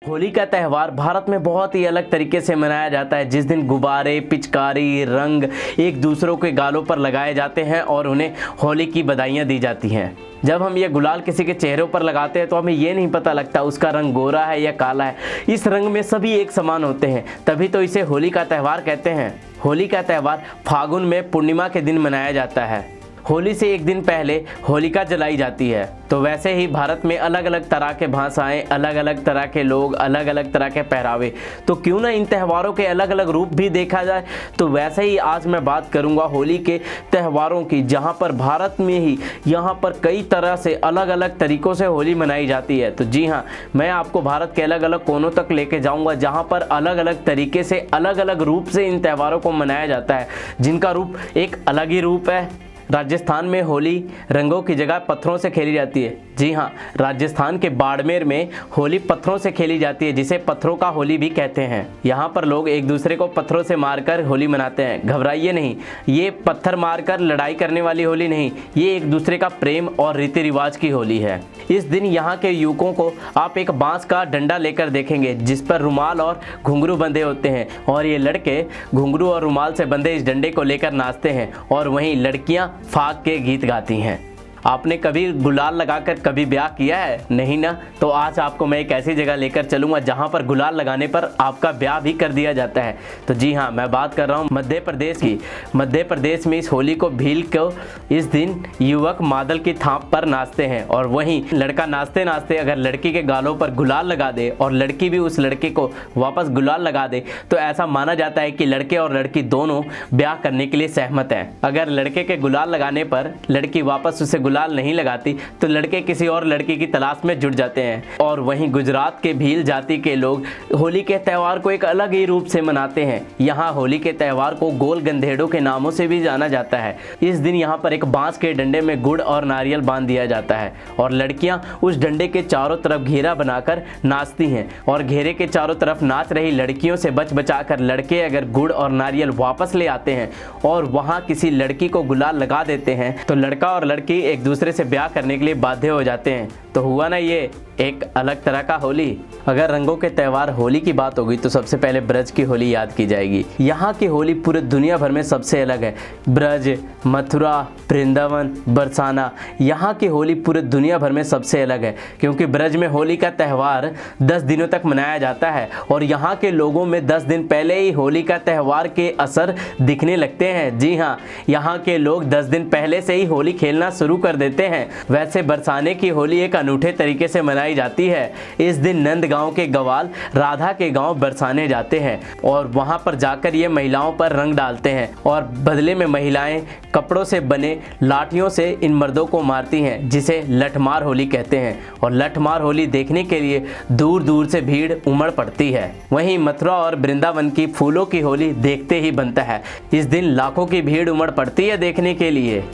होली का त्यौहार भारत में बहुत ही अलग तरीके से मनाया जाता है, जिस दिन गुब्बारे, पिचकारी, रंग एक दूसरों के गालों पर लगाए जाते हैं और उन्हें होली की बधाइयाँ दी जाती हैं। जब हम ये गुलाल किसी के चेहरों पर लगाते हैं तो हमें ये नहीं पता लगता उसका रंग गोरा है या काला है। इस रंग में सभी एक समान होते हैं, तभी तो इसे होली का त्यौहार कहते हैं। होली का त्यौहार फागुन में पूर्णिमा के दिन मनाया जाता है। होली से एक दिन पहले होलिका जलाई जाती है। तो वैसे ही भारत में अलग अलग तरह के भाषाएं, अलग अलग तरह के लोग, अलग अलग तरह के पहरावे, तो क्यों ना इन त्योहारों के अलग अलग रूप भी देखा जाए। तो वैसे ही आज मैं बात करूंगा होली के त्योहारों की, जहां पर भारत में ही यहाँ पर कई तरह से अलग अलग तरीक़ों से होली मनाई जाती है। तो जी हाँ, मैं आपको भारत के अलग अलग कोनों तक लेके जाऊँगा, जहाँ पर अलग अलग तरीके से, अलग अलग रूप से इन त्योहारों को मनाया जाता है, जिनका रूप एक अलग ही रूप है। राजस्थान में होली रंगों की जगह पत्थरों से खेली जाती है। जी हाँ, राजस्थान के बाड़मेर में होली पत्थरों से खेली जाती है, जिसे पत्थरों का होली भी कहते हैं। यहाँ पर लोग एक दूसरे को पत्थरों से मारकर होली मनाते हैं। घबराइए नहीं, ये पत्थर मारकर लड़ाई करने वाली होली नहीं, ये एक दूसरे का प्रेम और रीति रिवाज की होली है। इस दिन यहाँ के युवकों को आप एक बांस का डंडा लेकर देखेंगे, जिस पर रुमाल और घुंघरू बंधे होते हैं, और ये लड़के घुंघरू और रुमाल से बंधे इस डंडे को लेकर नाचते हैं, और वहीं लड़कियाँ फाग के गीत गाती हैं। आपने कभी गुलाल लगाकर कभी ब्याह किया है? नहीं ना? तो आज आपको मैं एक ऐसी जगह लेकर चलूँगा जहाँ पर गुलाल लगाने पर आपका ब्याह भी कर दिया जाता है। तो जी हाँ, मैं बात कर रहा हूँ मध्य प्रदेश की। मध्य प्रदेश में इस होली को भील को इस दिन युवक मादल की थाप पर नाचते हैं, और वहीं लड़का नाचते नाचते अगर लड़की के गालों पर गुलाल लगा दे और लड़की भी उस लड़के को वापस गुलाल लगा दे, तो ऐसा माना जाता है कि लड़के और लड़की दोनों ब्याह करने के लिए सहमत हैं। अगर लड़के के गुलाल लगाने पर लड़की वापस उसे गुलाल नहीं लगाती तो लड़के किसी और लड़की की तलाश में जुट जाते हैं। और वहीं गुजरात के भील जाति के लोग होली के त्यौहार को एक अलग ही रूप से मनाते हैं। यहाँ होली के त्यौहार को गोल गंधेड़ों के नामों से भी जाना जाता है। इस दिन यहाँ पर एक बांस के डंडे में गुड़ और नारियल बांध दिया जाता है, और लड़कियां उस डंडे के चारों तरफ घेरा बनाकर नाचती हैं, और घेरे के चारों तरफ नाच रही लड़कियों से बच बचाकर लड़के अगर गुड़ और नारियल वापस ले आते हैं और वहाँ किसी लड़की को गुलाल लगा देते हैं, तो लड़का और लड़की एक दूसरे से ब्याह करने के लिए बाध्य हो जाते हैं। तो हुआ ना ये एक अलग तरह का होली। अगर रंगों के त्यौहार होली की बात होगी तो सबसे पहले ब्रज की होली याद की जाएगी। यहाँ की होली पूरे दुनिया भर में सबसे अलग है। ब्रज, मथुरा, वृंदावन, बरसाना, यहाँ की होली पूरे दुनिया भर में सबसे अलग है, क्योंकि ब्रज में होली का त्यौहार 10 दिनों तक मनाया जाता है, और यहाँ के लोगों में 10 दिन पहले ही होली का त्यौहार के असर दिखने लगते हैं। जी हाँ, यहाँ के लोग 10 दिन पहले से ही होली खेलना शुरू कर देते हैं। वैसे बरसाने की होली एक अनूठे तरीके से मनाई जाती है। इस दिन नंदगांव के गवाल राधा के गांव बरसाने जाते हैं, और वहां पर जाकर ये महिलाओं पर रंग डालते हैं, और बदले में महिलाएं कपड़ों से बने लाठियों से इन मर्दों को मारती हैं, जिसे लठमार होली कहते हैं। और लठमार होली देखने के लिए दूर दूर से भीड़ उमड़ पड़ती है। वहीं मथुरा और वृंदावन की फूलों की होली देखते ही बनता है। इस दिन लाखों की भीड़ उमड़ पड़ती है देखने के लिए।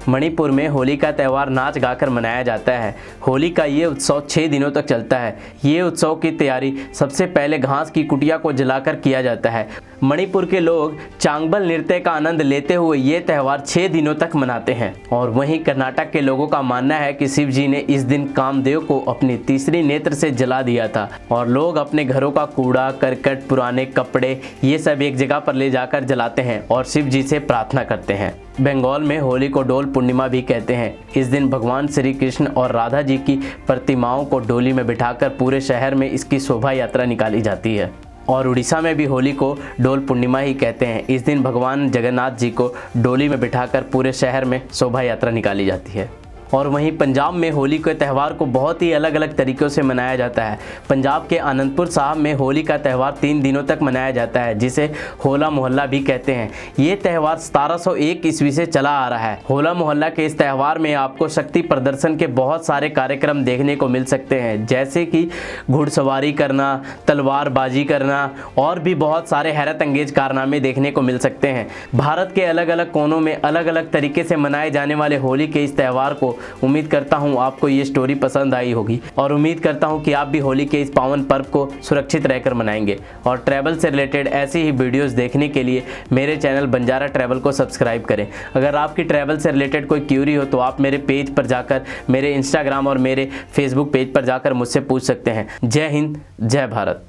मणिपुर में होली का त्यौहार नाच गाकर मनाया जाता है। होली का ये उत्सव 6 दिनों तक चलता है। ये उत्सव की तैयारी सबसे पहले घास की कुटिया को जलाकर किया जाता है। मणिपुर के लोग चांगबल नृत्य का आनंद लेते हुए ये त्यौहार 6 दिनों तक मनाते हैं। और वहीं कर्नाटक के लोगों का मानना है कि शिव जी ने इस दिन कामदेव को अपनी तीसरी नेत्र से जला दिया था, और लोग अपने घरों का कूड़ा करकट, पुराने कपड़े, ये सब एक जगह पर ले जाकर जलाते हैं और शिव जी से प्रार्थना करते हैं। बंगाल में होली को डोल पूर्णिमा भी कहते हैं। इस दिन भगवान श्री कृष्ण और राधा जी की प्रतिमाओं को डोली में बिठाकर पूरे शहर में इसकी शोभा यात्रा निकाली जाती है। और उड़ीसा में भी होली को डोल पूर्णिमा ही कहते हैं। इस दिन भगवान जगन्नाथ जी को डोली में बिठाकर पूरे शहर में शोभा यात्रा निकाली जाती है। और वहीं पंजाब में होली के त्यौहार को बहुत ही अलग अलग तरीक़ों से मनाया जाता है। पंजाब के आनंदपुर साहब में होली का त्यौहार 3 दिनों तक मनाया जाता है, जिसे होला मोहल्ला भी कहते हैं। ये त्यौहार 1701 ईस्वी से चला आ रहा है। होला मोहल्ला के इस त्यौहार में आपको शक्ति प्रदर्शन के बहुत सारे कार्यक्रम देखने को मिल सकते हैं, जैसे कि घुड़सवारी करना, तलवारबाजी करना, और भी बहुत सारे हैरत अंगेज कारनामे देखने को मिल सकते हैं। भारत के अलग अलग कोनों में अलग अलग तरीके से मनाए जाने वाले होली के इस त्यौहार को उम्मीद करता हूँ आपको ये स्टोरी पसंद आई होगी और उम्मीद करता हूँ कि आप भी होली के इस पावन पर्व को सुरक्षित रहकर मनाएंगे। और ट्रैवल से रिलेटेड ऐसी ही वीडियोस देखने के लिए मेरे चैनल बंजारा ट्रैवल को सब्सक्राइब करें। अगर आपकी ट्रैवल से रिलेटेड कोई क्यूरी हो तो आप मेरे पेज पर जाकर, मेरे इंस्टाग्राम और मेरे फेसबुक पेज पर जाकर मुझसे पूछ सकते हैं। जय हिंद, जय भारत।